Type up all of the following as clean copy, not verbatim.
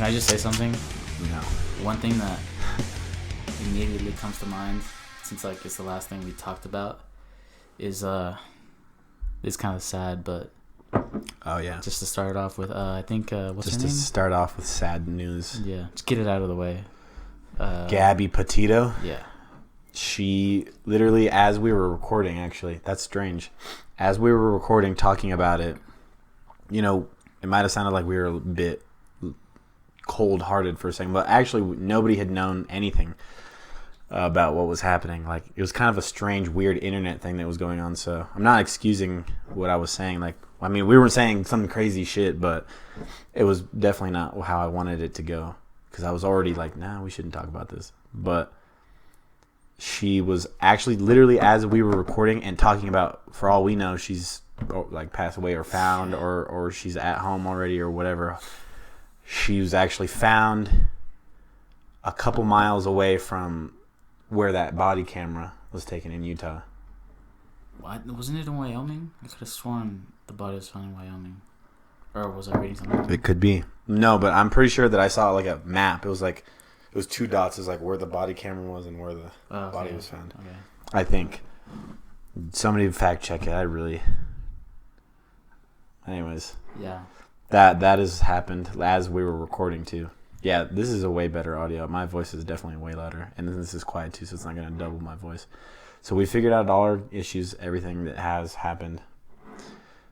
Can I just say something? No. One thing that immediately comes to mind, since like it's the last thing we talked about, is it's kind of sad, but oh yeah, just to start off with, I think what's just her name? to start off with sad news. Yeah, just get it out of the way. Gabby Petito. Yeah. She literally, as we were recording, actually, that's strange. As we were recording, talking about it, you know, it might have sounded like we were a bit cold-hearted for a second, but actually nobody had known anything about what was happening. Like, it was kind of a strange, weird internet thing that was going on. So I'm not excusing what I was saying. Like, I mean, we were saying some crazy shit, but it was definitely not how I wanted it to go, because I was already like, nah, we shouldn't talk about this. But she was actually literally, as we were recording and talking about, for all we know, she's like passed away or found, or she's at home already or whatever. She was actually found a couple miles away from where that body camera was taken in Utah. What? Wasn't it in Wyoming? I could have sworn the body was found in Wyoming. Or was I reading something? It could be. No, but I'm pretty sure that I saw like a map. It was two dots. It was like where the body camera was and where the body was found. Okay. I think. Somebody fact check it. Anyways. Yeah. That has happened as we were recording too. Yeah, this is a way better audio. My voice is definitely way louder. And then this is quiet too, so it's not going to double my voice. So we figured out all our issues, everything that has happened.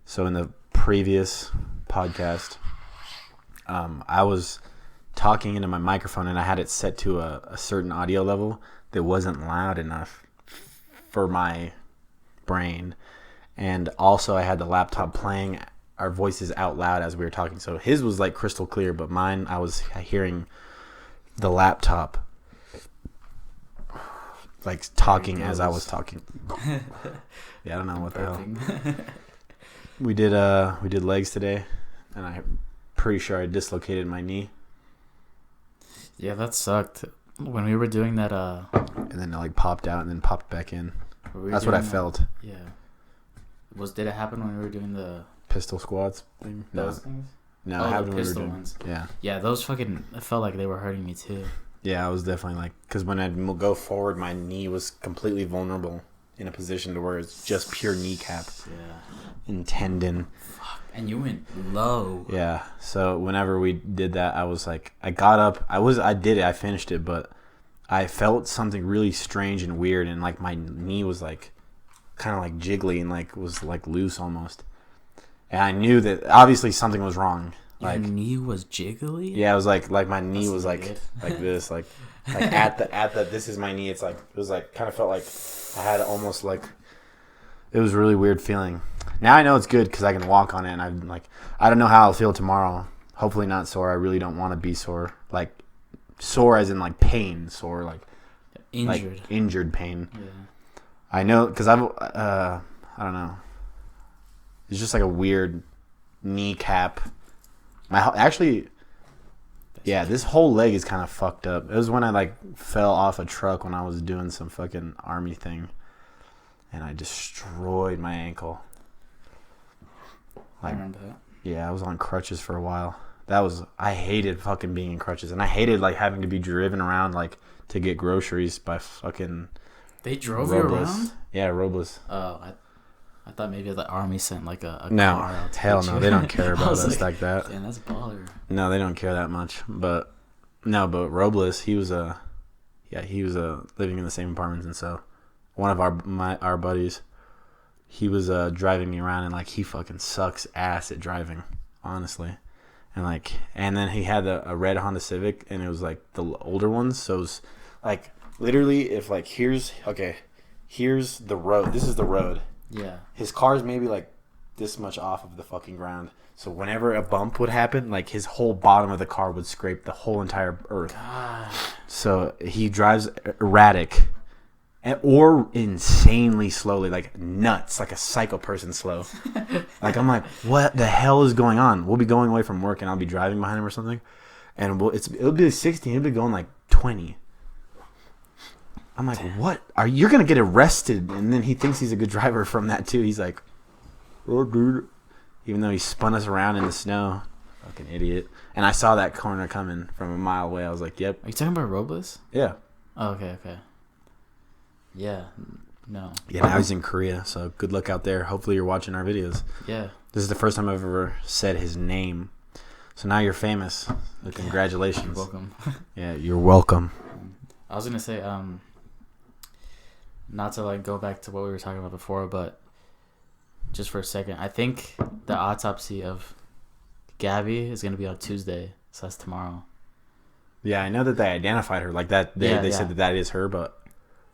So in the previous podcast, I was talking into my microphone and I had it set to a certain audio level that wasn't loud enough for my brain. And also I had the laptop playing our voices out loud as we were talking. So his was like crystal clear, but mine, I was hearing the laptop like talking as I was talking. Yeah, I don't know what the hell. We did legs today, and I'm pretty sure I dislocated my knee. Yeah, that sucked. When we were doing that, and then it like popped out and then popped back in. That's what I felt. Yeah. Did it happen when we were doing the pistol squats thing? Those things? No, it happened when we were doing ones. Yeah. Yeah, those fucking, I felt like they were hurting me too. Yeah, I was definitely like, because when I'd go forward, my knee was completely vulnerable in a position to where it's just pure kneecap. Yeah. And tendon. Fuck. And you went low. Yeah. So whenever we did that, I was like, I got up. I did it. I finished it, but I felt something really strange and weird, and like my knee was like kind of like jiggly and like was like loose almost. And I knew that obviously something was wrong. Your Like knee was jiggly? Yeah, it was like my knee That's was like this, like at the this is my knee. It's like it was like kind of felt like I had almost like, it was a really weird feeling. Now I know it's good because I can walk on it, and I'm like, I don't know how I'll feel tomorrow. Hopefully not sore. I really don't want to be sore. Like sore as in like pain, sore like injured, like injured pain. Yeah. I know because I don't know. It's just like a weird kneecap. This whole leg is kind of fucked up. It was when I like fell off a truck when I was doing some fucking army thing, and I destroyed my ankle. I remember that. Yeah, I was on crutches for a while. I hated fucking being in crutches, and I hated like having to be driven around like to get groceries by fucking. They drove you around? Yeah, Robles. Oh, I thought maybe the army sent like a no, car out to hell get no, you. they don't care about us like that. Damn, that's baller. No, they don't care that much. But Robles, he was living in the same apartments, and so one of our buddies, he was driving me around, and like he fucking sucks ass at driving, honestly. And then he had a red Honda Civic, and it was like the older ones, so it was like literally if like here's the road. This is the road. Yeah. His car's maybe like this much off of the fucking ground. So whenever a bump would happen, like his whole bottom of the car would scrape the whole entire earth. God. So he drives erratic or insanely slowly, like nuts, like a psycho person slow. Like I'm like, what the hell is going on? We'll be going away from work and I'll be driving behind him or something. And it'll be 60, he'll be going like 20. I'm like, what? You're going to get arrested. And then he thinks he's a good driver from that too. He's like, oh, dude. Even though he spun us around in the snow. Fucking idiot. And I saw that corner coming from a mile away. I was like, yep. Are you talking about Robles? Yeah. Oh, okay. Yeah. No. Yeah, now he's in Korea, so good luck out there. Hopefully you're watching our videos. Yeah. This is the first time I've ever said his name. So now you're famous. So congratulations. You're welcome. Yeah, you're welcome. I was gonna say, not to like go back to what we were talking about before, but just for a second, I think the autopsy of Gabby is gonna be on Tuesday, so that's tomorrow. Yeah, I know that they identified her like that. They said that is her, but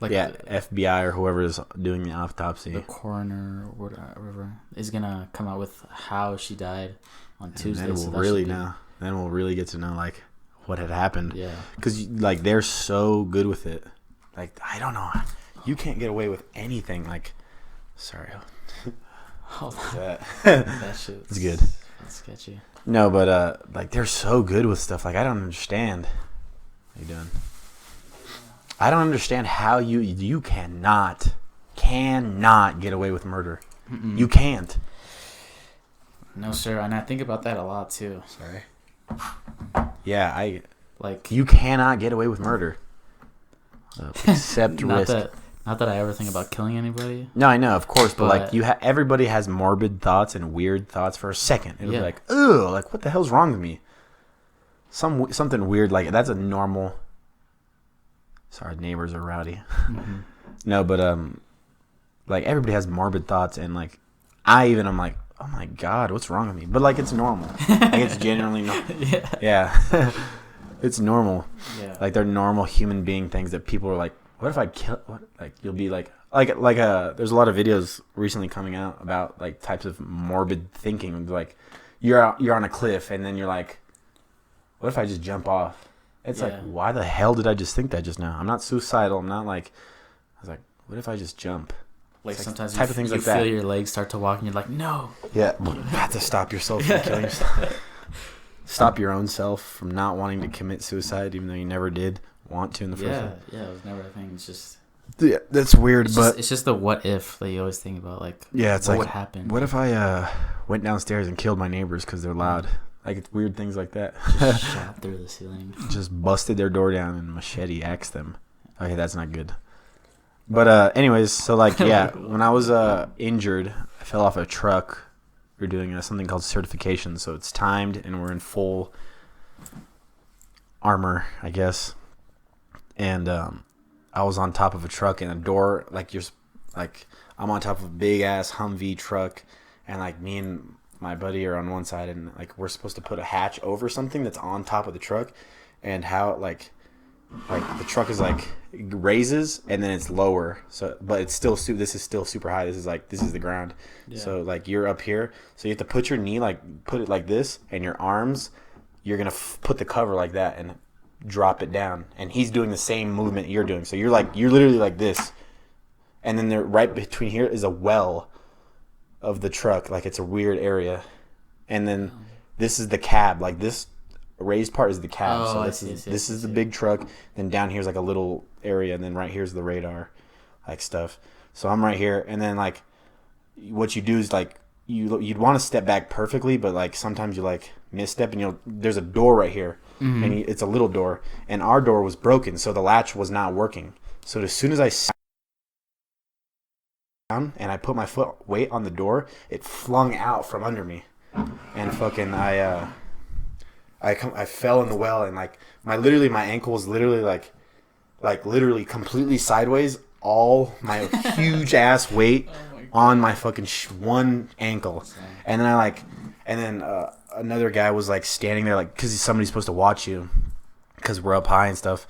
like FBI or whoever is doing the autopsy, the coroner or whatever, is gonna come out with how she died on Tuesday. Then we'll really know. Then we'll really get to know like what had happened. Yeah, because like they're so good with it. Like I don't know, you can't get away with anything. Like, sorry, that shit. It's good. That's sketchy. No, but like they're so good with stuff. Like I don't understand. How you doing? I don't understand how you cannot get away with murder. Mm-mm. You can't. No, sir. And I think about that a lot too. Sorry. Yeah, you cannot get away with murder. Except risk. Not that I ever think about killing anybody. No, I know, of course, but like everybody has morbid thoughts and weird thoughts for a second. It'll be like, ugh, like what the hell's wrong with me? Something weird like that's a normal. Sorry, neighbors are rowdy. Mm-hmm. No, but like everybody has morbid thoughts, and like I'm like, oh my god, what's wrong with me? But like it's normal. Like it's genuinely normal. Yeah. It's normal. Yeah. Like they're normal human being things that people are like, what if I kill? What? Like you'll be like there's a lot of videos recently coming out about like types of morbid thinking. Like you're on a cliff, and then you're like, what if I just jump off? It's like, why the hell did I just think that just now? I'm not suicidal. I'm not like, I was like, what if I just jump? Like sometimes type of things you feel your legs start to walk and you're like, no. Yeah, you have to stop yourself from killing yourself. Stop your own self from not wanting to commit suicide, even though you never did want to in the first place. Yeah, it was never a thing. It's just... Yeah, that's weird, it's just the what if that you always think about. Like, it's what like, would happen? What if I went downstairs and killed my neighbors because they're loud? Like, it's weird things like that. Just shot through the ceiling. Just busted their door down and machete axed them. Okay, that's not good. But anyways, so like, yeah, when I was injured, I fell off a truck. We were doing something called certification, so it's timed, and we're in full armor, I guess. And I was on top of a truck, and a door, I'm on top of a big-ass Humvee truck, and like me and my buddy are on one side, and like we're supposed to put a hatch over something that's on top of the truck, and how it like the truck is like it raises and then it's lower, so but it's still this is still super high. This is the ground. So like you're up here, so you have to put your knee put it like this, and your arms you're gonna put the cover like that and drop it down, and he's doing the same movement you're doing, so you're literally like this, and then there right between here is a well of the truck, like it's a weird area, and then this is the cab, like this raised part is the cab. So this is the big truck, then down here's like a little area, and then right here's the radar like stuff. So I'm right here, and then like what you do is like you'd want to step back perfectly, but like sometimes you like misstep, and there's a door right here, and it's a little door, and our door was broken, so the latch was not working. So as soon as I sat down and I put my foot weight on the door, it flung out from under me, and fucking I fell in the well, and like my ankle was literally like literally completely sideways, all my huge ass weight on my fucking one ankle. And then another guy was like standing there, like, because somebody's supposed to watch you because we're up high and stuff,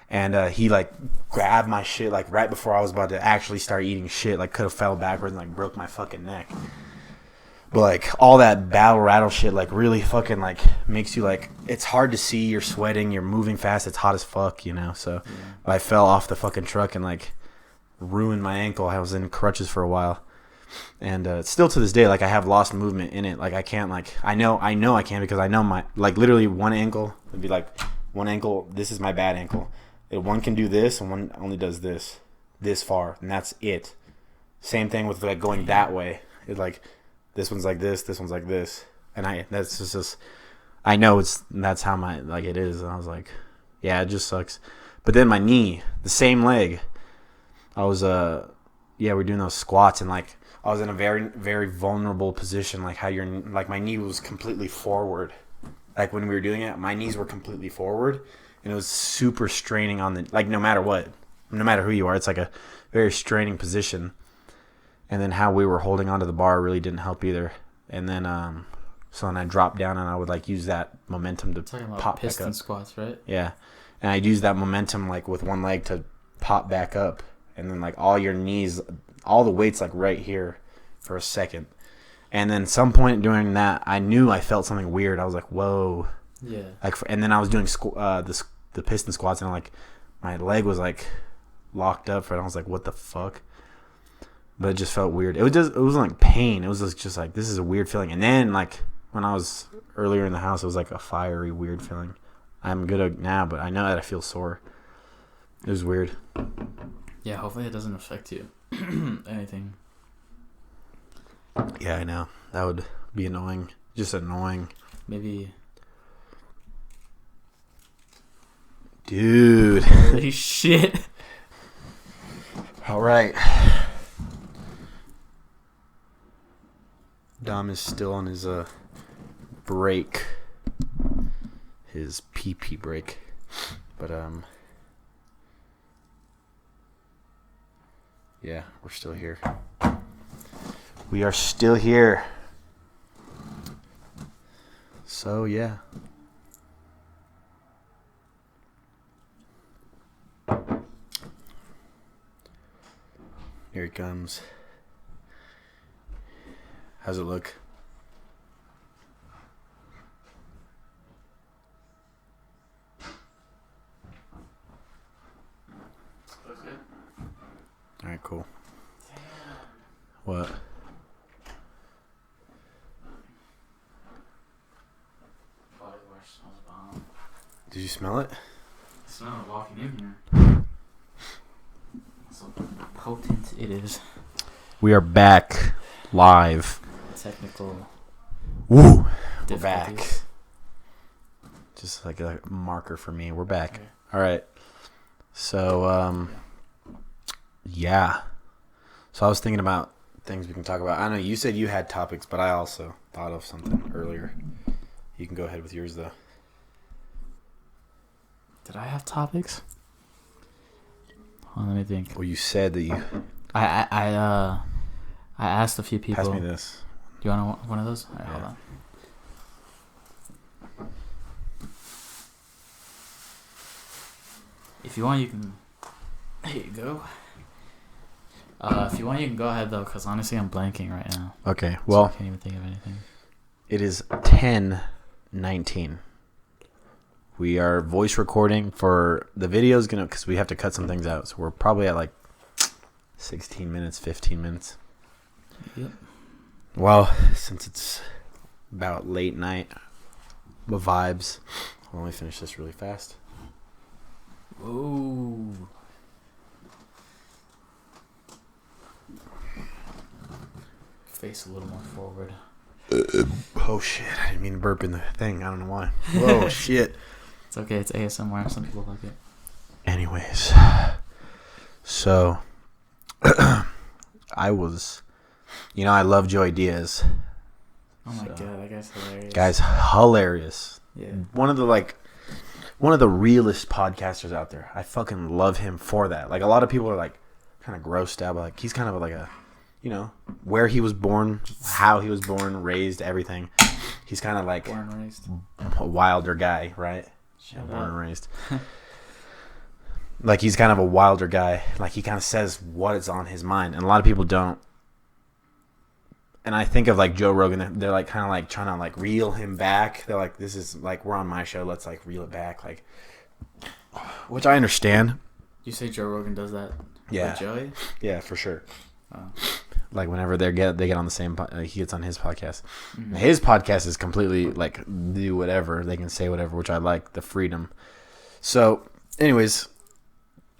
and he like grabbed my shit like right before I was about to actually start eating shit, like could have fell backwards and like broke my fucking neck. But like all that battle rattle shit like really fucking like makes you like, it's hard to see, you're sweating, you're moving fast, it's hot as fuck, so I fell off the fucking truck and like ruined my ankle. I was in crutches for a while, and still to this day like I have lost movement in it. Like I can't, like I know I can, because I know my like literally one ankle would be like one ankle, this is my bad ankle, one can do this and one only does this far, and that's it. Same thing with like going that way, it like this one's like this one's like this, and that's just I know that's how it is. And I was like, yeah, it just sucks. But then my knee, the same leg, I was we're doing those squats, and like I was in a very, very vulnerable position, like how my knee was completely forward. Like when we were doing it, my knees were completely forward, and it was super straining on no matter what, no matter who you are, it's like a very straining position. And then how we were holding onto the bar really didn't help either. And then so then I dropped down, and I would like use that momentum to talking about pop piston back up. squats, right? Yeah, and I'd use that momentum like with one leg to pop back up, and then like all your knees, all the weight's like right here for a second. And then some point during that, I knew I felt something weird. I was like, whoa. Yeah. And then I was doing the piston squats, and like my leg was like locked up, and I was like, what the fuck? But it just felt weird. It wasn't like pain. It was just like, this is a weird feeling. And then like when I was earlier in the house, it was like a fiery, weird feeling. I'm good now, but I know that I feel sore. It was weird. Yeah, hopefully it doesn't affect you. Anything. Yeah, I know. That would be annoying. Just annoying. Maybe. Dude. Holy shit. All right. Dom is still on his break. His pee break. But yeah, we're still here. We are still here. So yeah. Here it comes. How's it look? Looks good. All right, cool. Damn. What? Body wash smells bomb. Did you smell it? I smell it walking in here. So potent it is. We are back live. Technical. Woo! We're back. difficulties. Just like a marker for me. We're back. Okay. All right. So, yeah. So I was thinking about things we can talk about. I know you said you had topics, but I also thought of something earlier. You can go ahead with yours, though. Did I have topics? Hold on, let me think. Well, you said that you... I asked a few people. Pass me this. Do you want one of those? All right, Yeah. hold on. If you want, you can. Here you go. If you want, you can go ahead though, because honestly, I'm blanking right now. Okay. So Well, I can't even think of anything. it is 10:19. We are voice recording for the video's gonna, because we have to cut some things out. So we're probably at like 16 minutes, 15 minutes. Yep. Well, since it's about late night, the vibes. Let me finish this really fast. Whoa. Face a little more forward. Oh shit! I didn't mean to burp in the thing. I don't know why. Whoa, shit. It's okay. It's ASMR. Some people like it. Anyways, so I was, I love Joey Diaz. Oh my So. god, that guy's hilarious. Guy's hilarious. Yeah. One of the realest podcasters out there. I fucking love him for that. Like a lot of people are like kind of grossed out, but like he's kind of like a, where he was born, how he was born, raised, everything. He's kind of like Born and raised. a wilder guy, right? Shut Born up. and raised. Like he's kind of a wilder guy. Like he kind of says what is on his mind, and a lot of people don't. And I think of like Joe Rogan. They're like kind of like trying to like reel him back. They're like, this is like we're on my show. Let's like reel it back, like, which I understand. You say Joe Rogan does that? Yeah. With Joey? Yeah, for sure. Oh. Like whenever they get on the same, he gets on his podcast. Mm-hmm. His podcast is completely like do whatever they can say whatever, which I like the freedom. So, anyways,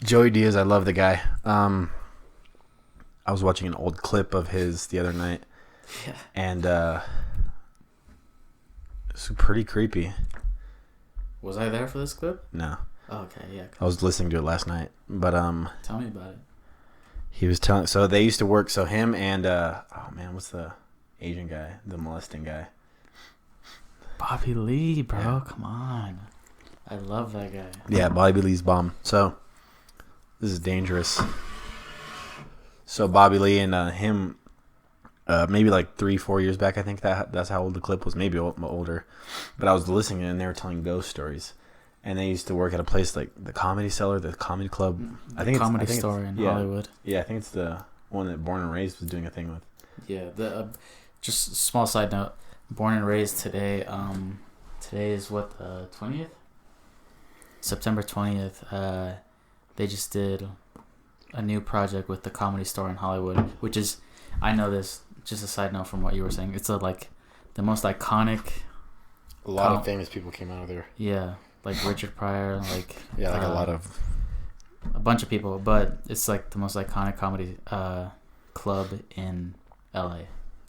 Joey Diaz, I love the guy. I was watching an old clip of his the other night, Yeah. and It's pretty creepy. Was I there for this clip? No. Oh, okay, yeah. I was listening to it last night, but Tell me about it. he was telling. So they used to work. So him and oh man, what's the Asian guy, the molesting guy? Bobby Lee, bro. Yeah. Come on. I love that guy. Yeah, Bobby Lee's bomb. So this is dangerous. So Bobby Lee and him, maybe like 3-4 years back, I think that's how old the clip was. Maybe older, but I was listening and they were telling ghost stories, and they used to work at a place like the Comedy Cellar, the Comedy Club. I think Comedy Store in Hollywood. Yeah, I think it's the one that Born and Raised was doing a thing with. Yeah. The just a small side note. Born and Raised today. Today is what, the 20th? September 20th. They just did a new project with the Comedy Store in Hollywood, which is, I know this, just a side note from what you were saying. It's like the most iconic. A lot of famous people came out of there. Yeah, like Richard Pryor, like yeah, like a bunch of people, but it's like the most iconic comedy club in LA.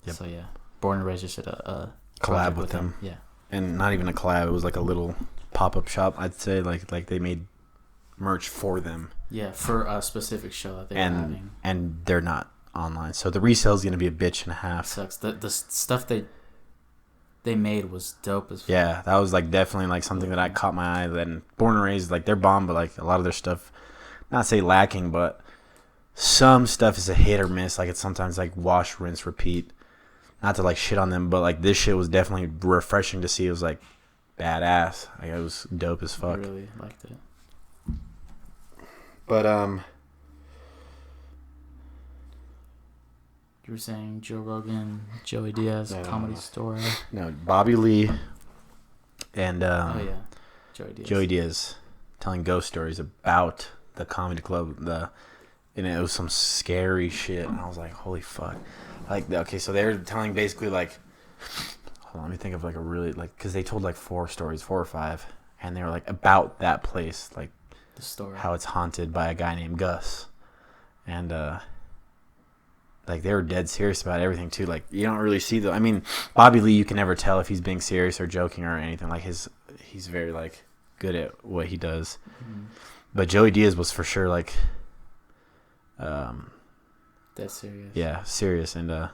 Yep. So yeah, Born and Raised just did a collab with them. Yeah, and not even a collab. It was like a little pop-up shop. I'd say like they made merch for them. Yeah, for a specific show that they were having. And they're not online, so the resale is gonna be a bitch and a half. Sucks. The stuff they made was dope as fuck. Yeah, that was like definitely like something that I caught my eye. Then Born and Raised, like they're bomb, but like a lot of their stuff, not say lacking, but some stuff is a hit or miss. Like it's sometimes like wash, rinse, repeat. Not to like shit on them, but like this shit was definitely refreshing to see. It was like badass. Like it was dope as fuck. I really liked it. But You were saying Joe Rogan, Joey Diaz, Comedy Store. No, Bobby Lee and Oh yeah, Joey Diaz telling ghost stories about the comedy club. And it was some scary shit. And I was like, holy fuck. Like, okay, so they're telling basically like, hold on, let me think of like a really, like, because they told like 4 stories, 4 or 5, and they were like about that place, like The story. how it's haunted by a guy named Gus. And like they were dead serious about everything too. Like you don't really see I mean, Bobby Lee, you can never tell if he's being serious or joking or anything. Like he's very like good at what he does. Mm-hmm. But Joey Diaz was for sure like That's serious. yeah, serious. And oh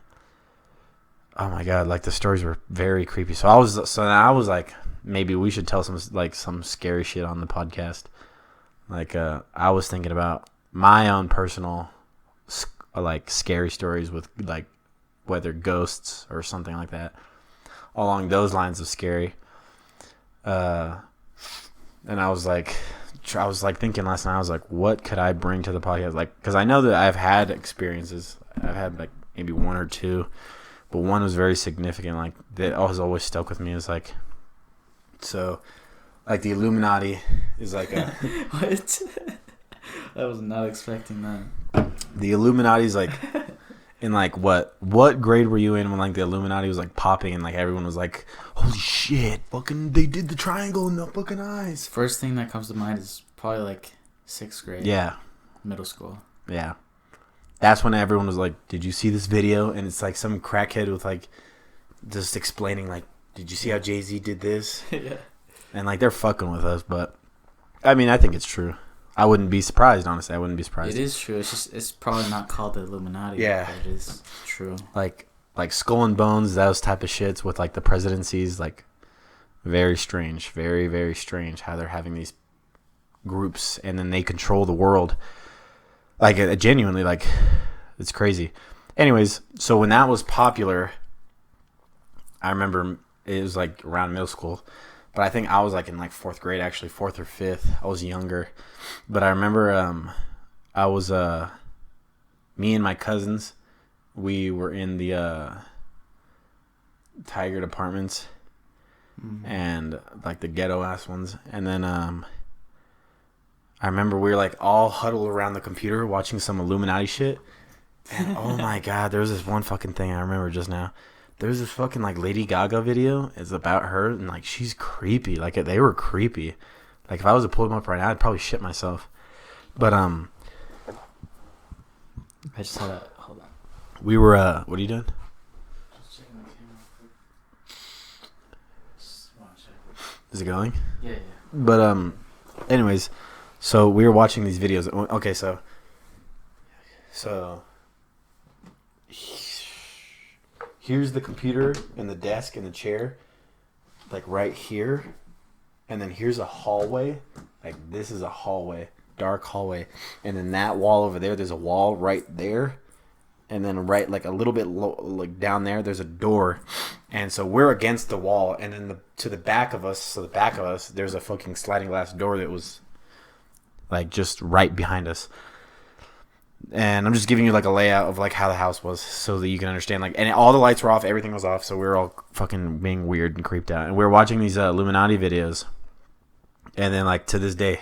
my god, like the stories were very creepy. So I was like, maybe we should tell some scary shit on the podcast. Like I was thinking about my own personal like scary stories with like whether ghosts or something like that, along those lines of scary. And I was like thinking last night, I was like, what could I bring to the podcast? Like, because I know that I've had experiences. I've had like maybe 1 or 2, but one was very significant. Like that always stuck with me. Is like, so like the Illuminati is like a What? I was not expecting that. The Illuminati's like in like what grade were you in when like the Illuminati was like popping and like everyone was like, holy shit, fucking they did the triangle in the fucking eyes. First thing that comes to mind is probably like 6th grade. Yeah. Middle school. Yeah. That's when everyone was like, did you see this video? And it's like some crackhead with like just explaining like, did you see how Jay-Z did this? Yeah. And like they're fucking with us, but I mean I think it's true. I wouldn't be surprised, honestly. I wouldn't be surprised. It is true. It's probably not called the Illuminati. Yeah. But it is true. Like Skull and Bones, those type of shits with like the presidencies, like very strange, very, very strange how they're having these groups and then they control the world. Like genuinely, like it's crazy. Anyways, so when that was popular, I remember it was like around middle school. But I think I was like in like 4th grade, actually 4th or 5th. I was younger. But I remember I was me and my cousins, we were in the Tigard apartments and like the ghetto ass ones. And then I remember we were like all huddled around the computer watching some Illuminati shit. And oh my god, there was this one fucking thing I remember just now. There's this fucking like Lady Gaga video. It's about her and like she's creepy. Like they were creepy. Like if I was to pull them up right now, I'd probably shit myself. But I just had a hold on. We were what are you doing? Just checking the camera. Is it going? Yeah. But anyways, so we were watching these videos. Okay, so here's the computer and the desk and the chair, like right here, and then here's a hallway. Like this is a hallway, dark hallway, and then that wall over there. There's a wall right there. And then right, like a little bit like down there, there's a door, and so we're against the wall. And then to the back of us, there's a fucking sliding glass door that was like just right behind us. And I'm just giving you like a layout of like how the house was, so that you can understand. Like, and all the lights were off, everything was off, so we were all fucking being weird and creeped out. And we were watching these Illuminati videos, and then like to this day,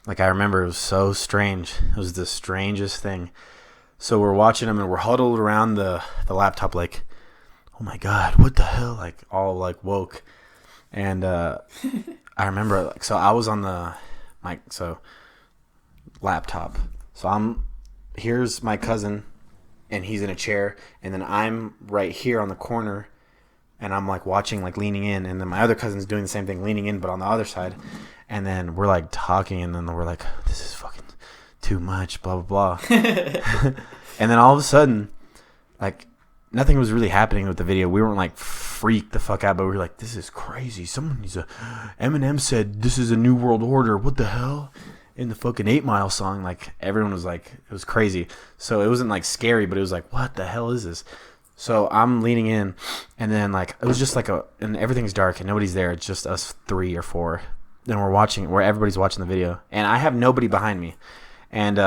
like I remember it was so strange. It was the strangest thing. So we're watching them and we're huddled around the laptop like, oh my God, what the hell? Like all like woke. And I remember like, so I was on the laptop. So here's my cousin and he's in a chair. And then I'm right here on the corner and I'm like watching, like leaning in. And then my other cousin's doing the same thing, leaning in, but on the other side. And then we're like talking and then we're like, this is fucking too much, blah blah blah. And then all of a sudden, like nothing was really happening with the video. We weren't like freaked the fuck out, but we were like, this is crazy. Eminem said this is a new world order. What the hell? In the fucking 8 Mile song, like everyone was like, it was crazy. So it wasn't like scary, but it was like, what the hell is this? So I'm leaning in, and then like it was just like and everything's dark and nobody's there. It's just us 3 or 4. Then we're watching, where everybody's watching the video, and I have nobody behind me. And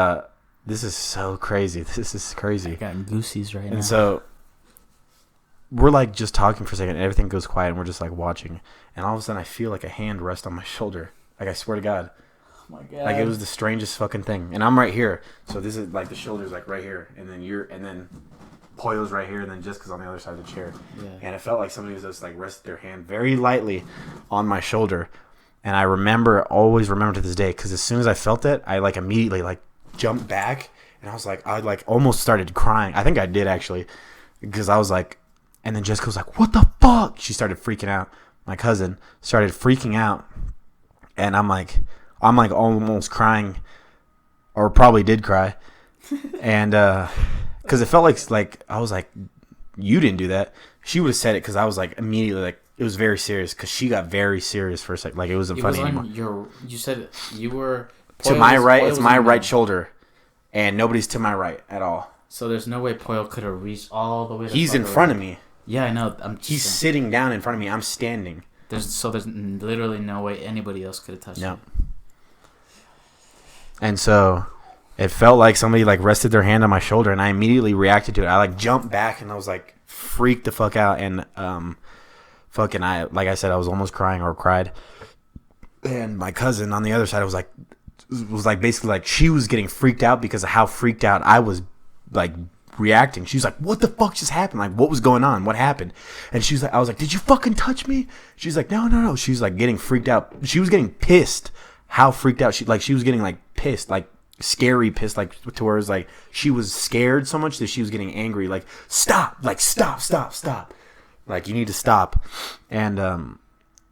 this is so crazy. This is crazy. I got goosies right now. And so we're like just talking for a second, and everything goes quiet, and we're just like watching. And all of a sudden, I feel like a hand rest on my shoulder. Like I swear to God. Oh my God. Like it was the strangest fucking thing. And I'm right here, so this is like the shoulder's like right here, and then Poyo's right here, and then Jessica's on the other side of the chair. Yeah. And it felt like somebody was just like rested their hand very lightly on my shoulder. And I always remember to this day, because as soon as I felt it, I like immediately like jumped back, and I like almost started crying. I think I did actually, because I was like, and then Jessica was like, what the fuck? She started freaking out. My cousin started freaking out, and I'm like almost crying, or probably did cry, and because it felt like I was like, you didn't do that. She would have said it, because I was like immediately like, it was very serious, because she got very serious for a second. Like it wasn't funny anymore. You said you were to my right. It's my right shoulder, and nobody's to my right at all. So there's no way Poyo could have reached all the way. He's in front of me. Yeah, I know. He's sitting down in front of me. I'm standing. There's literally no way anybody else could have touched him. And so it felt like somebody like rested their hand on my shoulder, and I immediately reacted to it. I like jumped back, and I was like freaked the fuck out, and like I said, I was almost crying or cried. And my cousin on the other side was like basically like she was getting freaked out because of how freaked out I was like reacting. She was like, what the fuck just happened? Like, what was going on? What happened? And she was like, I was like, did you fucking touch me? She's like, no. She was like getting freaked out. She was getting pissed. How freaked out she was getting like pissed, like scary pissed, like to where it was like she was scared so much that she was getting angry, like stop, like you need to stop. And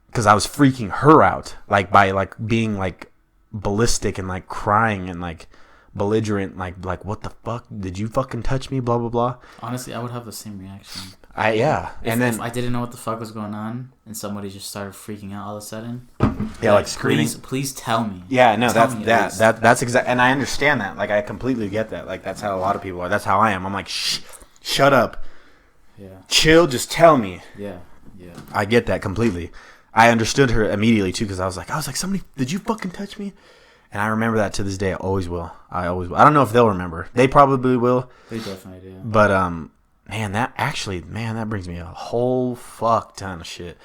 because I was freaking her out, like by like being like ballistic and like crying and like belligerent, like what the fuck, did you fucking touch me, blah blah blah. Honestly, I would have the same reaction. If I didn't know what the fuck was going on and somebody just started freaking out all of a sudden. Yeah, like screaming. Please tell me. Yeah, no, that's exact, and I understand that. Like I completely get that. Like that's how a lot of people are. That's how I am. I'm like, shut up. Yeah. Chill. Just tell me. Yeah. I get that completely. I understood her immediately too, because I was like, somebody, did you fucking touch me? And I remember that to this day. I always will. I don't know if they'll remember. They probably will. They definitely do. But man, that brings me a whole fuck ton of shit.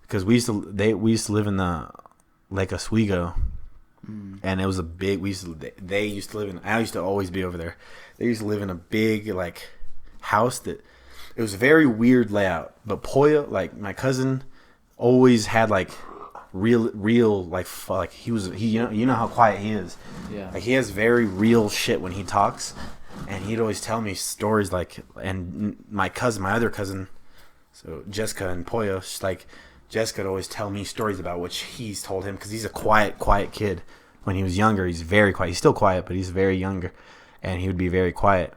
Because we used to live in the Lake Oswego, and it was a big. They used to live in. I used to always be over there. They used to live in a big like house that. It was a very weird layout, but Poya, like my cousin, always had like real like he you know how quiet he is. Yeah. Like he has very real shit when he talks, and he'd always tell me stories like. And my other cousin, so Jessica and Poya, like Jessica would always tell me stories about what he's told him because he's a quiet kid. When he was younger, he's very quiet. He's still quiet, but he's very younger, and he would be very quiet.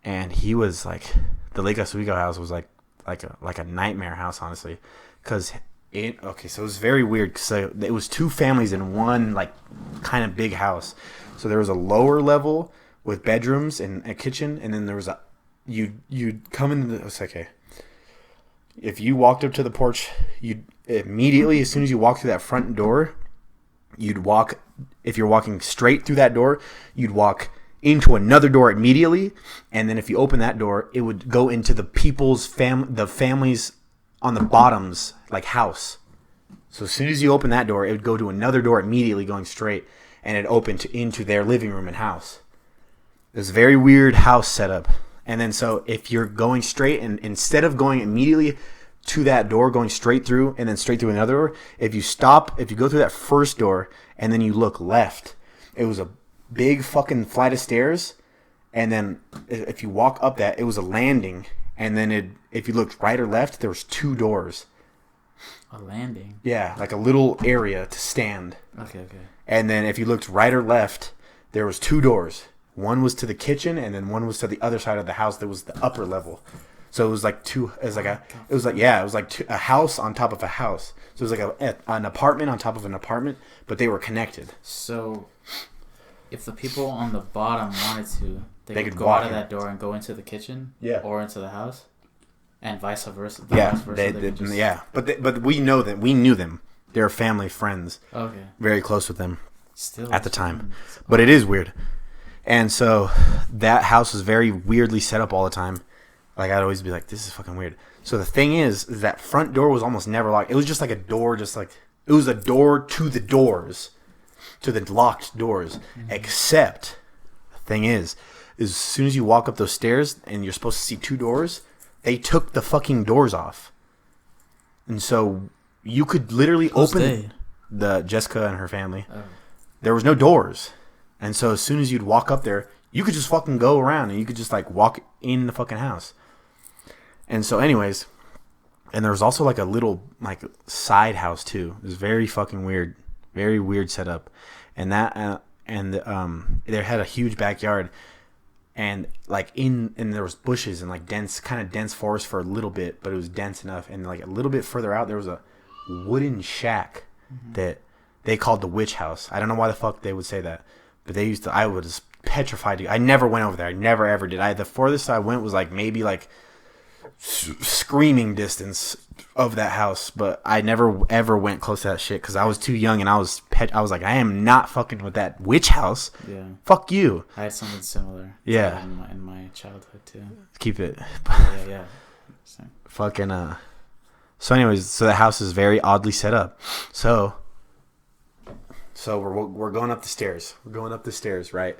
And he was like, the Lake Oswego house was like a nightmare house, honestly, because so it was very weird because it was two families in one like kind of big house. So there was a lower level with bedrooms and a kitchen, and then there was you'd come into the okay. If you walked up to the porch, you'd immediately, as soon as you walk through that front door, you'd walk. If you're walking straight through that door, you'd walk into another door immediately, and then if you open that door, it would go into the families on the bottoms, like house. So as soon as you open that door, it would go to another door immediately going straight, and it opened into their living room and house. It was a very weird house setup. And then so if you're going straight, and instead of going immediately to that door, going straight through and then straight through another door, if you go through that first door and then you look left, it was a big fucking flight of stairs. And then if you walk up that, it was a landing. And then if you looked right or left, there was two doors. A landing? Yeah, like a little area to stand. Okay. And then if you looked right or left, there was two doors. One was to the kitchen, and then one was to the other side of the house that was the upper level. So it was like a house on top of a house. So it was like an apartment on top of an apartment, but they were connected. So if the people on the bottom wanted to, they could go walk out of that door and go into the kitchen, or into the house, and vice versa. But we know them. We knew them. They're family friends. Okay. Very close with them. Still at the time, but it is weird. And so that house was very weirdly set up all the time. Like, I'd always be like, this is fucking weird. So the thing is that front door was almost never locked. It was just like a door, it was a door to the doors, to the locked doors. Mm-hmm. Except, the thing is as soon as you walk up those stairs and you're supposed to see two doors, they took the fucking doors off. And so you could literally open the Jessica and her family. Oh. There was no doors. And so as soon as you'd walk up there, you could just fucking go around and you could just like walk in the fucking house. And so anyways, and there was also like a little like side house too. It was very fucking weird. Very weird setup. And that they had a huge backyard, and like and there was bushes and like dense forest for a little bit, but it was dense enough. And like a little bit further out there was a wooden shack that they called the witch house. I don't know why the fuck they would say that. But I was petrified. I never went over there. I never ever did. The furthest I went was like maybe like screaming distance of that house. But I never ever went close to that shit because I was too young and I was like, I am not fucking with that witch house. Yeah. Fuck you. I had something similar. Yeah. In my childhood too. Keep it. Yeah. Fucking So anyways, so the house is very oddly set up. So we're going up the stairs. We're going up the stairs, right?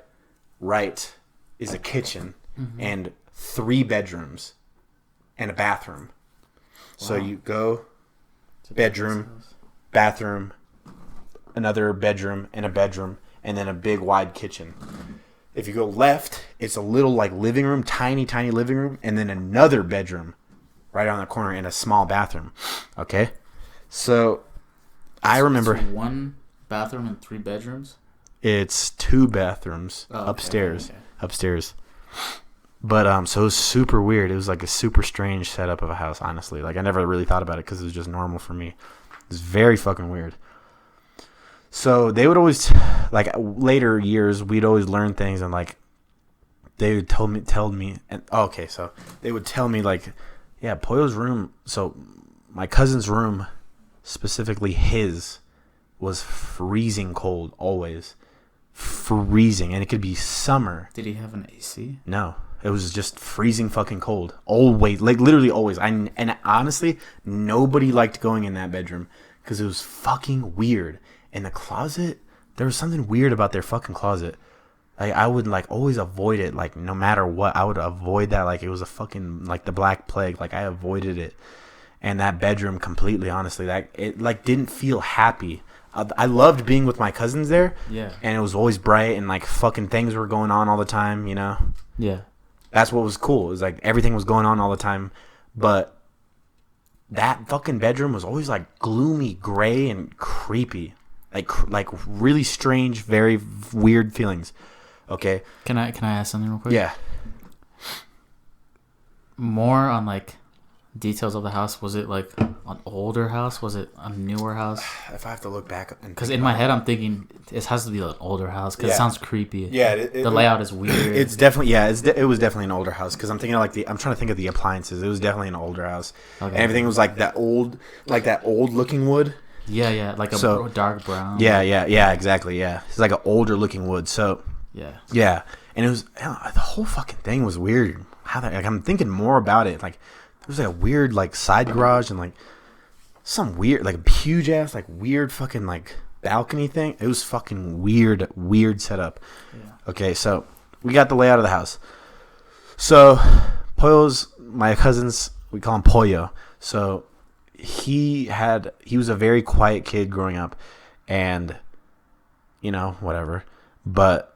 Right is a kitchen and 3 bedrooms and a bathroom. Wow. So you go bedroom, bathroom, another bedroom, and a bedroom, and then a big wide kitchen. If you go left, it's a little like living room, tiny living room, and then another bedroom right on the corner and a small bathroom. Okay? So I remember... So 1 bathroom and 3 bedrooms? It's 2 bathrooms upstairs. Okay. Upstairs. But so it was super weird. It was like a super strange setup of a house, honestly. Like I never really thought about it because it was just normal for me. It was very fucking weird. So they would always, like later years, we'd always learn things and like they would tell me and so they would tell me like, yeah, Pollo's room. So my cousin's room, specifically his, was freezing cold always. Freezing, and it could be summer. Did he have an AC? No, it was just freezing fucking cold. Always, like literally always. And honestly, nobody liked going in that bedroom because it was fucking weird. And the closet, there was something weird about their fucking closet. Like I would like always avoid it. Like no matter what, I would avoid that. Like it was a fucking like the Black Plague. Like I avoided it. And that bedroom completely, honestly, that it like didn't feel happy. I loved being with my cousins there. Yeah. And it was always bright and like fucking things were going on all the time, you know? Yeah. That's what was cool. It was like everything was going on all the time. But that fucking bedroom was always like gloomy, gray, and creepy, like really strange, very weird feelings. Okay. Can I ask something real quick? Yeah. More on like details of the house. Was it like an older house? Was it a newer house? If I have to look back, because in my head I'm thinking it has to be an older house because it sounds creepy. Yeah, the layout is weird. It's definitely it was definitely an older house because I'm thinking of like I'm trying to think of the appliances. It was definitely an older house. Okay. And everything was like that old looking wood. Yeah, like a dark brown. Yeah, exactly. Yeah, it's like an older looking wood. So yeah, and it was the whole fucking thing was weird. I'm thinking more about it. Like there was like a weird like side garage and like some weird like a huge ass like weird fucking like balcony thing. It was fucking weird setup. Yeah. Okay, so we got the layout of the house. So Pollo's my cousin's, we call him Pollo. So he was a very quiet kid growing up, and whatever. But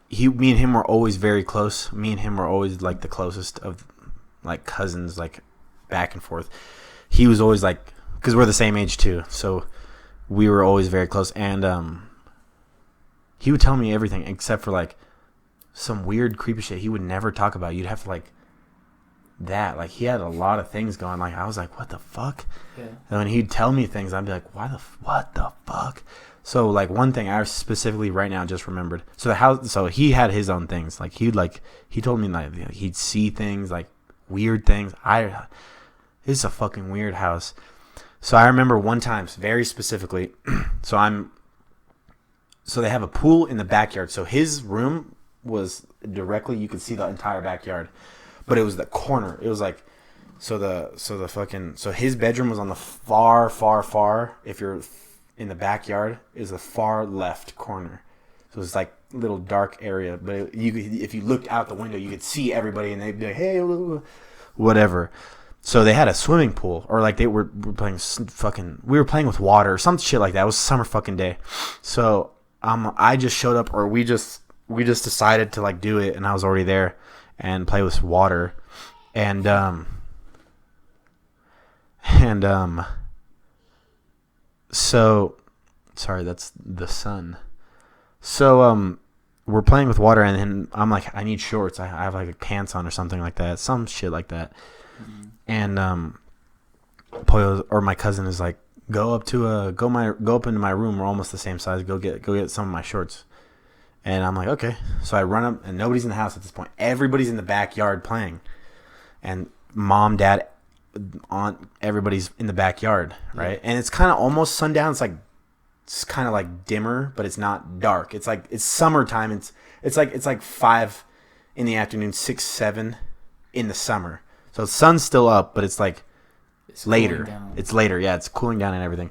me and him were always very close. Me and him were always like the closest of like cousins, like back and forth. He was always like, because we're the same age too, so we were always very close. And he would tell me everything except for like some weird creepy shit he would never talk about. You'd have to like that. Like he had a lot of things going. Like I was like, what the fuck? Yeah. And when he'd tell me things, I'd be like, what the fuck? So like one thing I specifically right now just remembered. So the house. So he had his own things. Like he told me like he'd see things like weird things. It's a fucking weird house. So I remember one time very specifically. So they have a pool in the backyard. So his room was directly, you could see the entire backyard, but it was the corner. It was like, so his bedroom was on the far, if you're in the backyard, is the far left corner. So it's like a little dark area, but if you looked out the window, you could see everybody and they'd be like, hey, whatever. So they had a swimming pool, or like we were playing with water or some shit like that. It was a summer fucking day. So I just showed up, or we just decided to like do it, and I was already there and play with water. And so sorry, that's the sun. So we're playing with water, and then I'm like, I need shorts. I have like pants on or something like that, some shit like that. Mm-hmm. And Pollo, or my cousin, is like, go up into my room. We're almost the same size. Go get some of my shorts. And I'm like, okay. So I run up, and nobody's in the house at this point. Everybody's in the backyard playing, and mom, dad, aunt, everybody's in the backyard, right? Yeah. And it's kind of almost sundown. It's kind of like dimmer, but it's not dark. It's like it's summertime. It's like 5 in the afternoon, 6, 7 in the summer. So the sun's still up, but it's like later. It's later, yeah. It's cooling down and everything.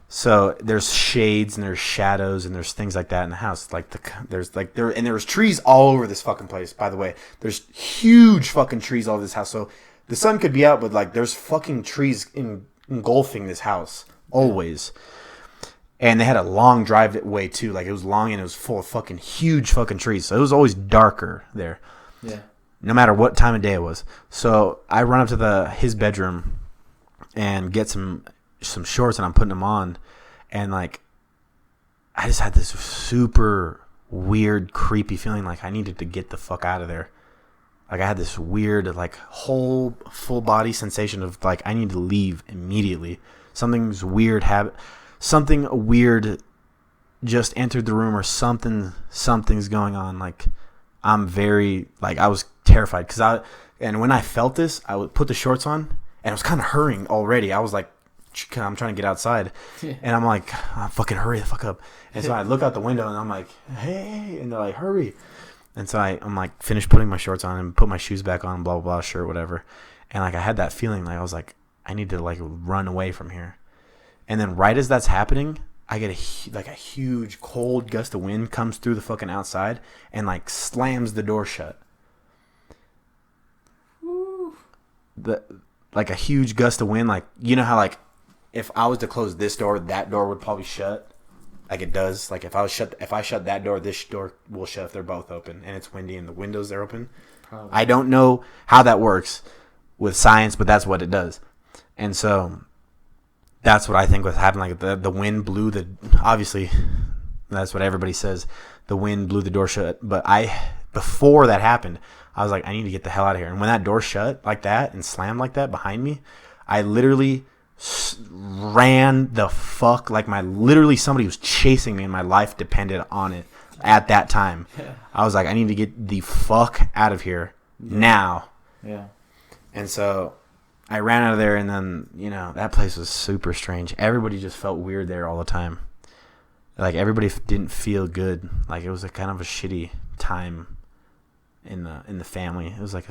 So there's shades and there's shadows and there's things like that in the house. Like there's trees all over this fucking place. By the way, there's huge fucking trees all over this house. So the sun could be out, but like there's fucking trees engulfing this house always. And they had a long driveway too. Like it was long and it was full of fucking huge fucking trees. So it was always darker there. Yeah. No matter what time of day it was. So I run up to his bedroom and get some shorts, and I'm putting them on, and like I just had this super weird, creepy feeling like I needed to get the fuck out of there. Like I had this weird, like whole full body sensation of like I need to leave immediately. Something weird just entered the room, or something's going on. Like I'm very, like I was terrified and when I felt this, I would put the shorts on, and I was kind of hurrying already. I was like, I'm trying to get outside, and I'm like, fucking hurry the fuck up. And so I look out the window, and I'm like, hey, and they're like, hurry. And so I'm like, finished putting my shorts on and put my shoes back on, blah, blah, blah, shirt, whatever. And like, I had that feeling, like I was like, I need to like run away from here. And then right as that's happening, I get a huge cold gust of wind comes through the fucking outside and like slams the door shut. Like a huge gust of wind, like, you know how like if I was to close this door, that door would probably shut, like it does. Like if I shut that door, this door will shut if they're both open and it's windy and the windows are open. Probably. I don't know how that works, with science, but that's what it does. And so that's what I think was happening. Like the wind blew obviously that's what everybody says. The wind blew the door shut. But before that happened, I was like, I need to get the hell out of here. And when that door shut like that and slammed like that behind me, I literally ran the fuck like literally somebody was chasing me and my life depended on it at that time. Yeah. I was like, I need to get the fuck out of here now. Yeah. And so I ran out of there, and then, that place was super strange. Everybody just felt weird there all the time. Like, everybody didn't feel good. Like, it was a kind of a shitty time in the family. It was like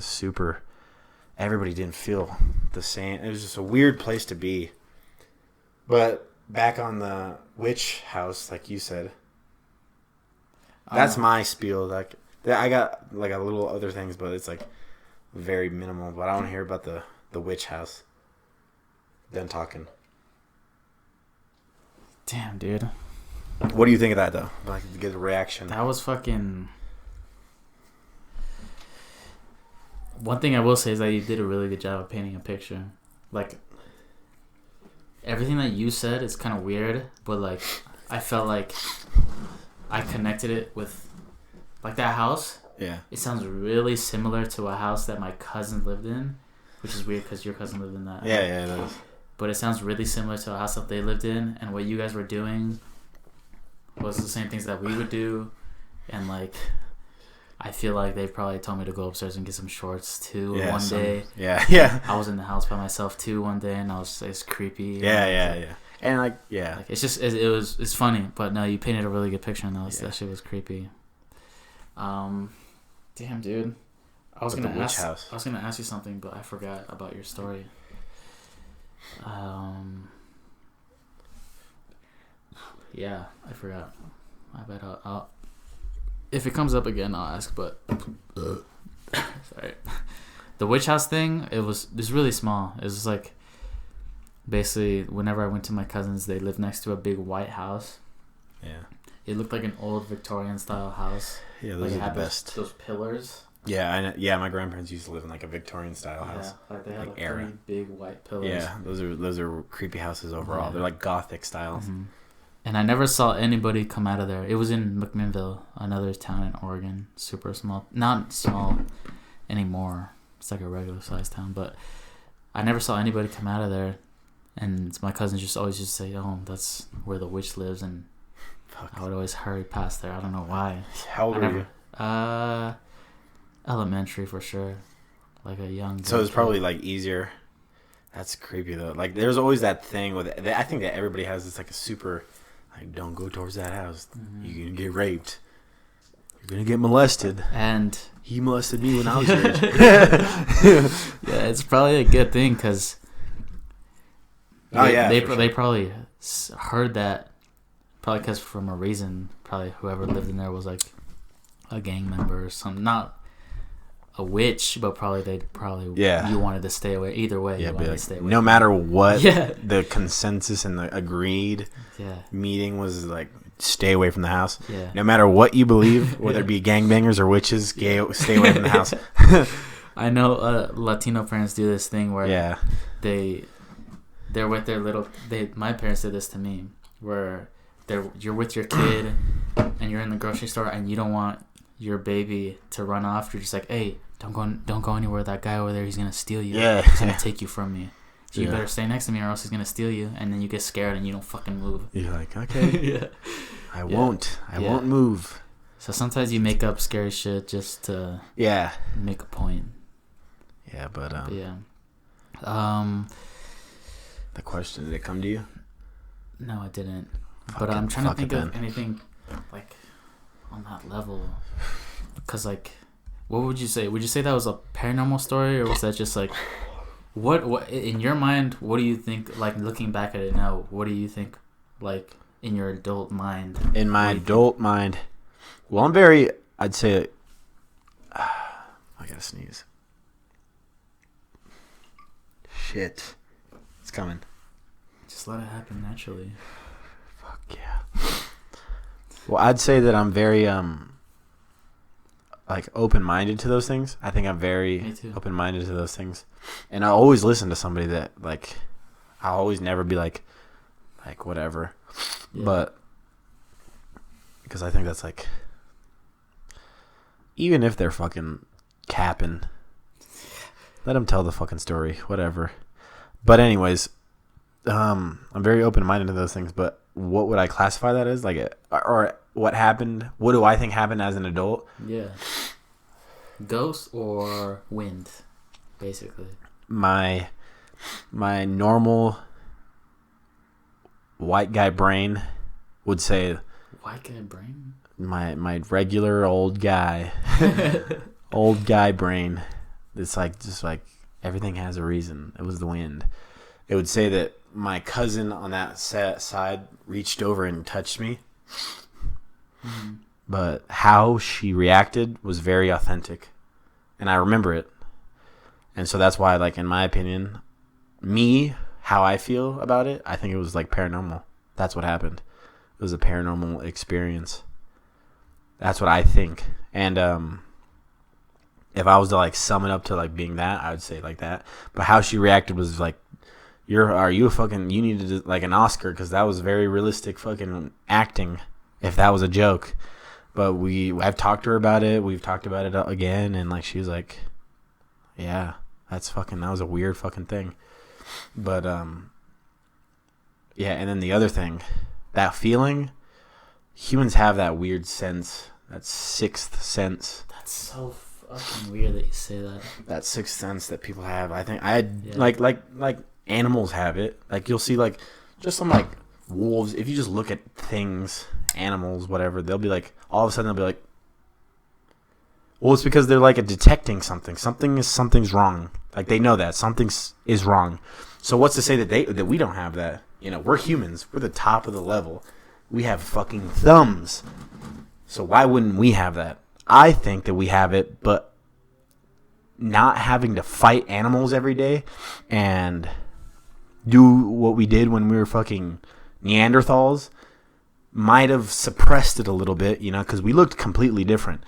everybody didn't feel the same. It was just a weird place to be. But back on the witch house, like you said, that's my spiel. Like, I got like a little other things, but it's like very minimal. But I want to hear about the witch house. Then talking. Damn, dude. What do you think of that, though? Like, to get a reaction. That was fucking... One thing I will say is that you did a really good job of painting a picture. Like, everything that you said is kind of weird, but, like, I felt like I connected it with, like, that house. Yeah. It sounds really similar to a house that my cousin lived in, which is weird because your cousin lived in that. Yeah, it is. But it sounds really similar to a house that they lived in, and what you guys were doing was the same things that we would do, and, like... I feel like they probably told me to go upstairs and get some shorts too one day. Yeah. I was in the house by myself too one day, and it's creepy. Yeah. And like it's funny, but no, you painted a really good picture, and that shit was creepy. Damn, dude. I was gonna ask you something, but I forgot about your story. Yeah, I forgot. I bet I'll if it comes up again, I'll ask, but... Sorry. The witch house thing, it was really small. It was just like... Basically, whenever I went to my cousins, they lived next to a big white house. Yeah. It looked like an old Victorian-style house. Yeah, those are the best. Those pillars. Yeah, my grandparents used to live in like a Victorian-style house. Yeah, like they had like very big white pillars. Yeah, those are creepy houses overall. Yeah. They're like Gothic styles. Mm-hmm. And I never saw anybody come out of there. It was in McMinnville, another town in Oregon. Super small. Not small anymore. It's like a regular sized town. But I never saw anybody come out of there. And my cousins just always say, oh, that's where the witch lives. And I would always hurry past there. I don't know why. How old were you? Elementary for sure. Like a young So it was probably like easier. That's creepy though. Like there's always that thing with it. I think that everybody has this like a super... Like, don't go towards that house. Mm-hmm. You're going to get raped. You're going to get molested. And he molested me when I was your age. Yeah, it's probably a good thing because they probably heard that, probably because from a reason, probably whoever lived in there was like a gang member or something. Not a witch, but you wanted to stay away. Either way, you wanted to stay away. No matter what the consensus and the agreed meeting was, like, stay away from the house. Yeah. No matter what you believe, whether it be gangbangers or witches, stay away from the house. I know Latino parents do this thing where they're with their little... My parents did this to me, where you're with your kid and you're in the grocery store and you don't want your baby to run off. You're just like, hey, don't go anywhere. That guy over there, he's gonna steal you. Yeah. He's gonna take you from me. So you better stay next to me or else he's gonna steal you. And then you get scared and you don't fucking move. You're like, okay. I won't move. So sometimes you make up scary shit just to make a point. Yeah, but the question, did it come to you? No, it didn't. But I'm trying to think of anything like on that level. Because, like, what would you say? Would you say that was a paranormal story, or was that just like, what in your mind? What do you think? Like, looking back at it now, what do you think? Like, in your adult mind. In my adult mind, well, I'm very. I'd say. I gotta sneeze. Shit, it's coming. Just let it happen naturally. Fuck yeah. Well, I'd say that I'm very like open-minded to those things. I think I'm very Me too. open-minded to those things, and I always listen to somebody that like. I'll always never be like whatever, but because I think that's like, even if they're fucking capping, let them tell the fucking story, whatever. But anyways, I'm very open-minded to those things. But what would I classify that as? Like, or what happened? What do I think happened as an adult? Yeah. Ghost or wind, basically. My normal white guy brain would say. White guy brain? My regular old guy brain. It's like just like everything has a reason. It was the wind. It would say that my cousin on that side reached over and touched me. Mm-hmm. But how she reacted was very authentic. And I remember it. And so that's why, like, in my opinion, how I feel about it, I think it was like paranormal. That's what happened. It was a paranormal experience. That's what I think. And if I was to like sum it up to like being that, I would say like that. But how she reacted was like, you needed like an Oscar, because that was very realistic fucking acting. If that was a joke. But I've talked to her about it. We've talked about it again, and like she was like, yeah, that was a weird fucking thing. But yeah, and then the other thing, that feeling, humans have that weird sense, that sixth sense. That's so fucking weird that you say that. That sixth sense that people have. I think like animals have it. Like you'll see like just some like wolves. If you just look at things, animals, whatever, they'll be like, all of a sudden they'll be like, well, it's because they're like detecting something. Something's wrong. Like they know that something is wrong. So what's to say that we don't have that? You know, we're humans. We're the top of the level. We have fucking thumbs. So why wouldn't we have that? I think that we have it, but not having to fight animals every day and do what we did when we were fucking Neanderthals might have suppressed it a little bit, you know, because we looked completely different.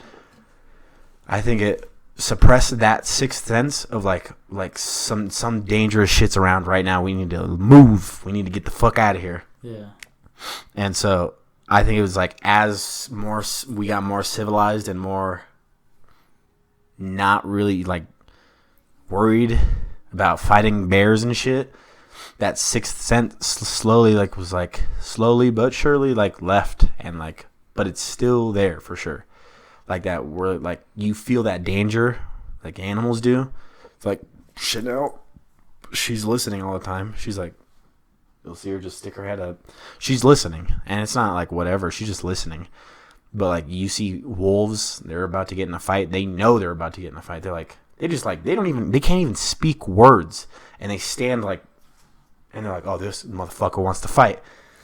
I think it suppressed that sixth sense of like some dangerous shit's around right now. We need to move. We need to get the fuck out of here. Yeah. And so I think it was like as we got more civilized and more not really like worried about fighting bears and shit, that sixth sense slowly but surely like left, and like, but it's still there for sure. Like that, where like you feel that danger, like animals do. It's like, shit out. She's listening all the time. She's like, you'll see her just stick her head up. She's listening, and it's not like whatever. She's just listening. But like you see wolves, they're about to get in a fight. They know they're about to get in a fight. They're like, they can't even speak words, and they stand like, and they're like, oh, this motherfucker wants to fight.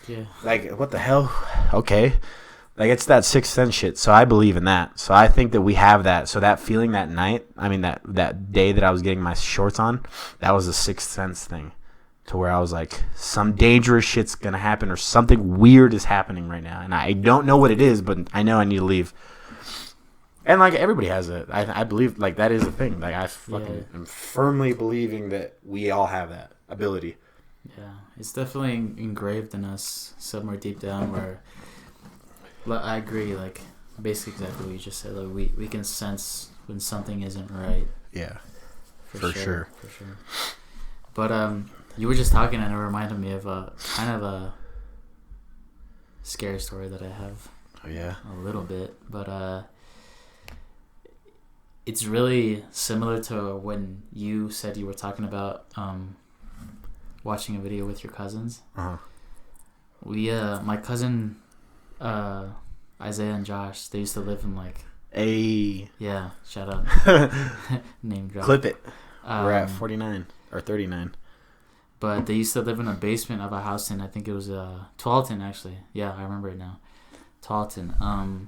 Yeah. Like, what the hell? Okay. Like, it's that sixth sense shit. So I believe in that. So I think that we have that. So that feeling that night, I mean, that day that I was getting my shorts on, that was a sixth sense thing. To where I was like, some dangerous shit's going to happen, or something weird is happening right now. And I don't know what it is, but I know I need to leave. And, like, everybody has it. I believe, like, that is a thing. Like, I fucking am firmly believing that we all have that ability. Yeah. It's definitely engraved in us somewhere deep down where... I agree, like, basically exactly what you just said. Like, we can sense when something isn't right. Yeah, for sure. For sure. But you were just talking, and it reminded me of a kind of a scary story that I have. Oh, yeah? A little bit. But it's really similar to when you said you were talking about watching a video with your cousins. Uh-huh. My cousin... Isaiah and Josh, they used to live in like yeah, shout out. Name drop. Clip it. We're at 49 or 39. But they used to live in a basement of a house in, I think it was Tualatin, actually. Yeah, I remember it now. Tualatin.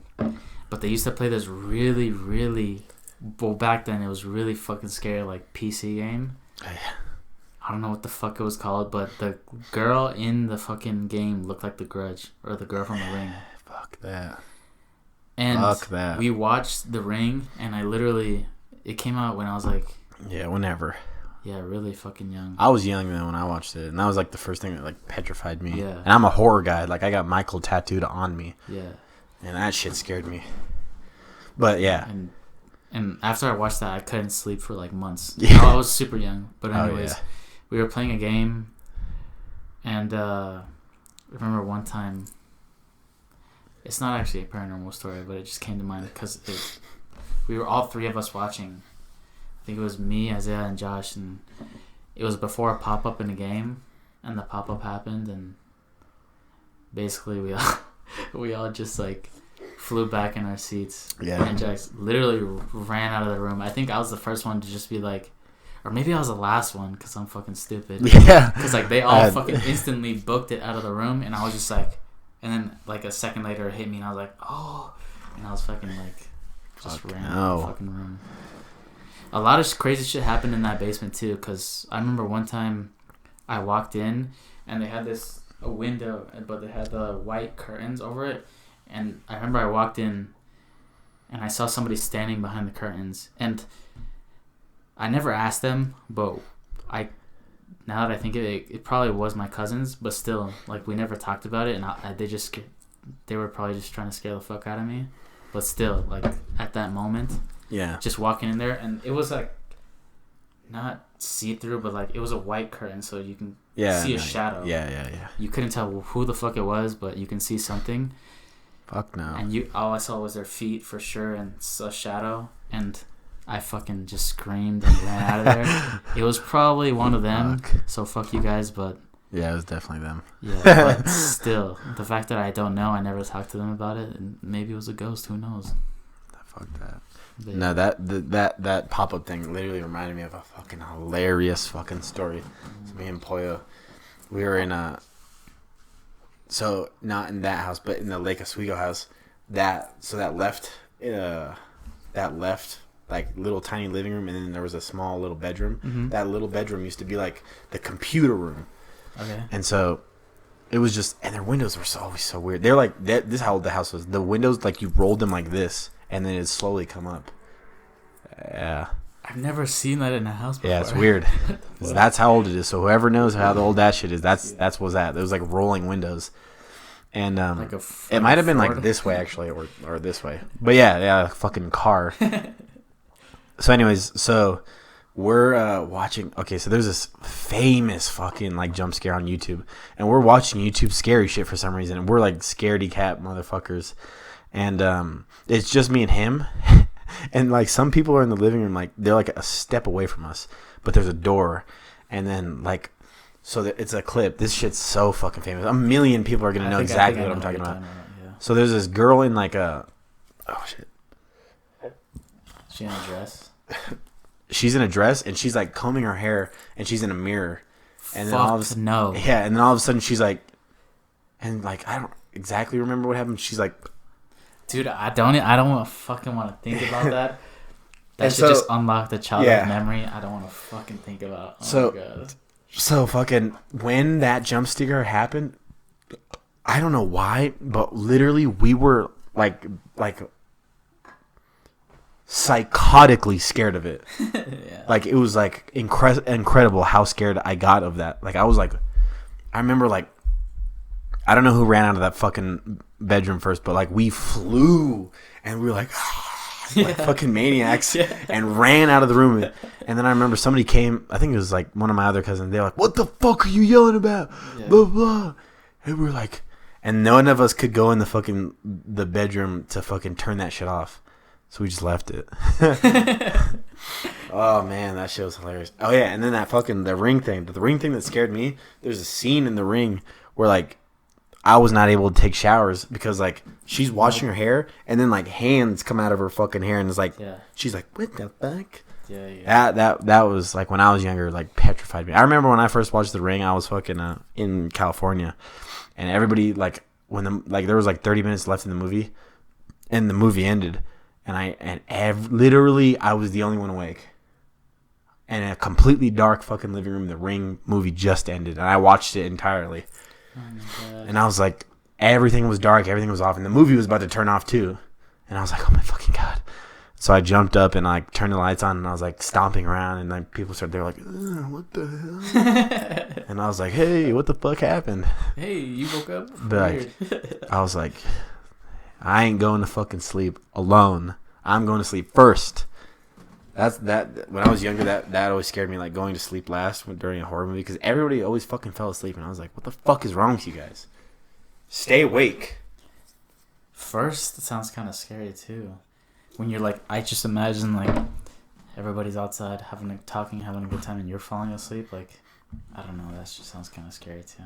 But they used to play this really, really, well, back then it was really fucking scary, like PC game. Oh, yeah. I don't know what the fuck it was called, but the girl in the fucking game looked like the Grudge, or the girl from The Ring. Fuck that. And fuck that. We watched The Ring, and it came out when I was like, yeah, whenever. Yeah, really fucking young. I was young then when I watched it, and that was like the first thing that like petrified me. Yeah. And I'm a horror guy. Like I got Michael tattooed on me. Yeah. And that shit scared me. But yeah. And after I watched that, I couldn't sleep for like months. Yeah. I was super young. But anyways, we were playing a game, and I remember one time. It's not actually a paranormal story, but it just came to mind because we were all three of us watching. I think it was me, Isaiah, and Josh, and it was before a pop-up in a game, and the pop-up happened, and basically we all just like flew back in our seats. Yeah. And Jax literally ran out of the room. I think I was the first one to just be like, or maybe I was the last one because I'm fucking stupid. Yeah. Because like they all fucking instantly booked it out of the room, and I was just like, and then like a second later it hit me, and I was like, oh, and I was fucking like, just ran out of the fucking room. A lot of crazy shit happened in that basement too, because I remember one time I walked in and they had a window, but they had the white curtains over it, and I remember I walked in and I saw somebody standing behind the curtains, and I never asked them, but now that I think of it, it probably was my cousins, but still, like, we never talked about it, and they were probably just trying to scare the fuck out of me, but still, like, at that moment, just walking in there, and it was like not see-through, but like it was a white curtain, so you can see a shadow. Yeah. You couldn't tell who the fuck it was, but you can see something. Fuck no. And all I saw was their feet for sure, and a shadow, and I fucking just screamed and ran out of there. It was probably one of them, so fuck you guys, but yeah, it was definitely them. Yeah, but still, the fact that I don't know, I never talked to them about it, and maybe it was a ghost. Who knows? Fuck that. But no, that pop up thing literally reminded me of a fucking hilarious fucking story. So me and Pollo, we were in so not in that house, but in the Lake Oswego house. That left like little tiny living room, and then there was a small little bedroom. Mm-hmm. That little bedroom used to be like the computer room. Okay. And so it was just, and their windows were always so weird. They're like, this is how old the house was. The windows, like, you rolled them like this, and then it'd slowly come up. Yeah. I've never seen that in a house before. Yeah, it's weird. That's how old it is. So whoever knows how old that shit is, that's what's that. It was like rolling windows. And it might have been like this way, actually, or this way. But yeah, fucking car. So anyways, we're watching. Okay, so there's this famous fucking like jump scare on YouTube, and we're watching YouTube scary shit for some reason, and we're like scaredy cat motherfuckers, and it's just me and him, and like some people are in the living room, like they're like a step away from us, but there's a door, and then like, so it's a clip. This shit's so fucking famous. A million people are gonna know exactly what I'm talking about. Yeah. So there's this girl in like a, oh shit, she in a dress. She's in a dress, and she's like combing her hair, and she's in a mirror, and then all of a sudden, and then all of a sudden she's like, and like I don't exactly remember what happened. She's like, dude, I don't fucking want to think about that. That should just unlock the childhood memory. I don't want to fucking think about. Oh my God. So fucking when that jump scare happened, I don't know why, but literally we were like psychotically scared of it. Yeah. Like it was like incredible how scared I got of that. Like I was like, I remember like, I don't know who ran out of that fucking bedroom first, but like we flew and we were like, like fucking maniacs, and ran out of the room. And then I remember somebody came, I think it was like one of my other cousins. They were like, "What the fuck are you yelling about?" Blah blah. And we were like, and none of us could go in the bedroom to fucking turn that shit off. So we just left it. Oh man, that shit was hilarious. Oh yeah, and then the ring thing. The ring thing that scared me. There's a scene in The Ring where like I was not able to take showers because like she's washing her hair, and then like hands come out of her fucking hair, and it's like she's like, "What the fuck?" Yeah. That was like when I was younger, like petrified me. I remember when I first watched The Ring, I was fucking in California, and everybody like there was like 30 minutes left in the movie, and the movie ended. Literally, I was the only one awake. And in a completely dark fucking living room, The Ring movie just ended, and I watched it entirely. Oh my God. And I was like, everything was dark, everything was off, and the movie was about to turn off too. And I was like, oh my fucking God. So I jumped up and like turned the lights on and I was like stomping around and like people started, they were like, what the hell? And I was like, hey, what the fuck happened? Hey, you woke up? But like, I was like, I ain't going to fucking sleep alone. I'm going to sleep first. That when I was younger, that always scared me, like going to sleep last during a horror movie, because everybody always fucking fell asleep and I was like, what the fuck is wrong with you guys? Stay awake. First, it sounds kind of scary too. When you're like, I just imagine like everybody's outside having a good time, and you're falling asleep. Like, I don't know. That just sounds kind of scary too.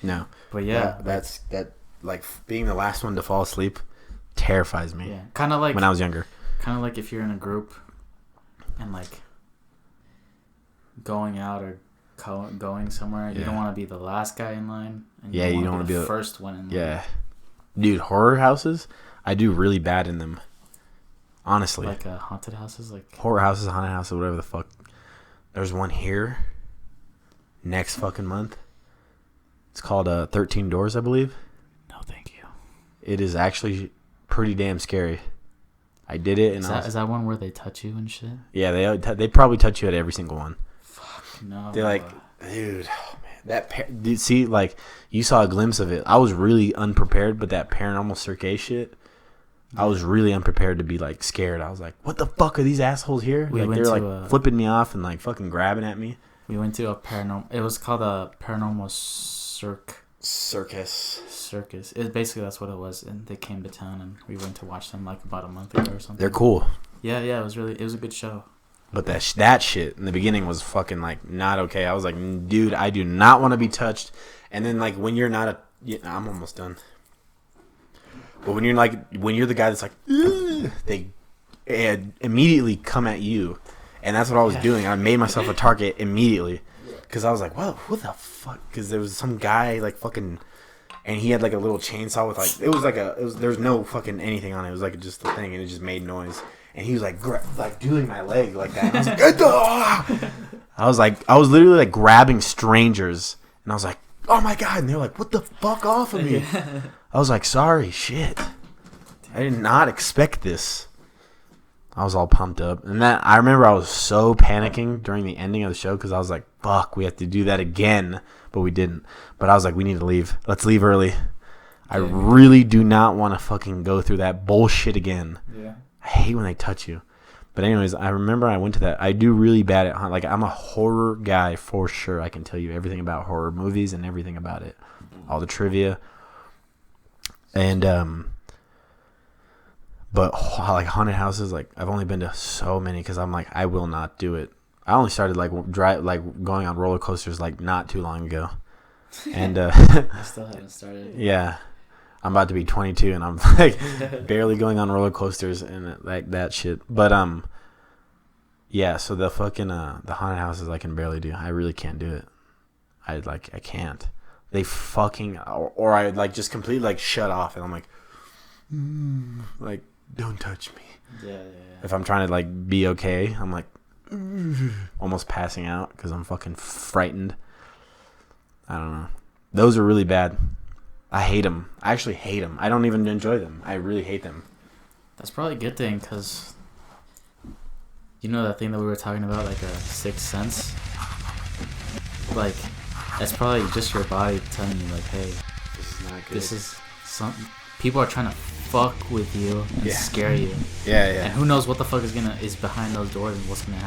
No, but yeah, that like being the last one to fall asleep terrifies me. Yeah, kind of like when I was younger. Kind of like if you're in a group and like going out or going somewhere, you don't want to be the last guy in line. And you don't want to be the first one in line. Yeah, dude, horror houses, I do really bad in them. Honestly, like haunted houses, like horror houses, haunted houses, whatever the fuck. There's one here next fucking month. It's called 13 Doors, I believe. No, thank you. It is actually pretty damn scary. I did it, and is that one where they touch you and shit? Yeah, they probably touch you at every single one. Fuck no. They're like, dude, oh man, dude, see, like you saw a glimpse of it. I was really unprepared, but that paranormal cirque shit, I was really unprepared to be like scared. I was like, what the fuck are these assholes here? Like they're like flipping me off and like fucking grabbing at me. We went to a paranormal. It was called a paranormal circus. Basically that's what it was, and they came to town, and we went to watch them like about a month ago or something. They're cool. Yeah, it was a good show. But that shit in the beginning was fucking like not okay. I was like, dude, I do not want to be touched. And then like when you're not I'm almost done. But when you're the guy that's like, they immediately come at you, and that's what I was doing. I made myself a target immediately. Because I was like, whoa, what the fuck? Because there was some guy, like, fucking... And he had, like, a little chainsaw with, like... There was no fucking anything on it. It was, like, just a thing, and it just made noise. And he was, like, doing my leg like that. And I was like, I was literally, like, grabbing strangers. And I was like, oh, my God. And they were like, what the fuck off of me? I was like, sorry, shit. I did not expect this. I was all pumped up. And I remember I was so panicking during the ending of the show because I was like, fuck, we have to do that again. But we didn't. But I was like, we need to leave. Let's leave early. I really do not want to fucking go through that bullshit again. Yeah. I hate when they touch you. But anyways, I remember I went to that. I do really bad at, like, I'm a horror guy for sure. I can tell you everything about horror movies and everything about it. All the trivia. And, but like haunted houses, like I've only been to so many because I'm like, I will not do it. I only started like going on roller coasters like not too long ago, and I still haven't started. Yeah, I'm about to be 22 and I'm like barely going on roller coasters and like that shit. But yeah. So the fucking the haunted houses I can barely do. I really can't do it. I can't. They fucking or I like just completely like shut off and I'm like, like. Don't touch me. Yeah. If I'm trying to like be okay, I'm like almost passing out because I'm fucking frightened. I don't know. Those are really bad. I hate them. I actually hate them. I don't even enjoy them. I really hate them. That's probably a good thing because you know that thing that we were talking about, like a sixth sense. Like that's probably just your body telling you, like, hey, this is not good. This is something. People are trying to fuck with you and scare you. Yeah. And who knows what the fuck is behind those doors and what's gonna happen.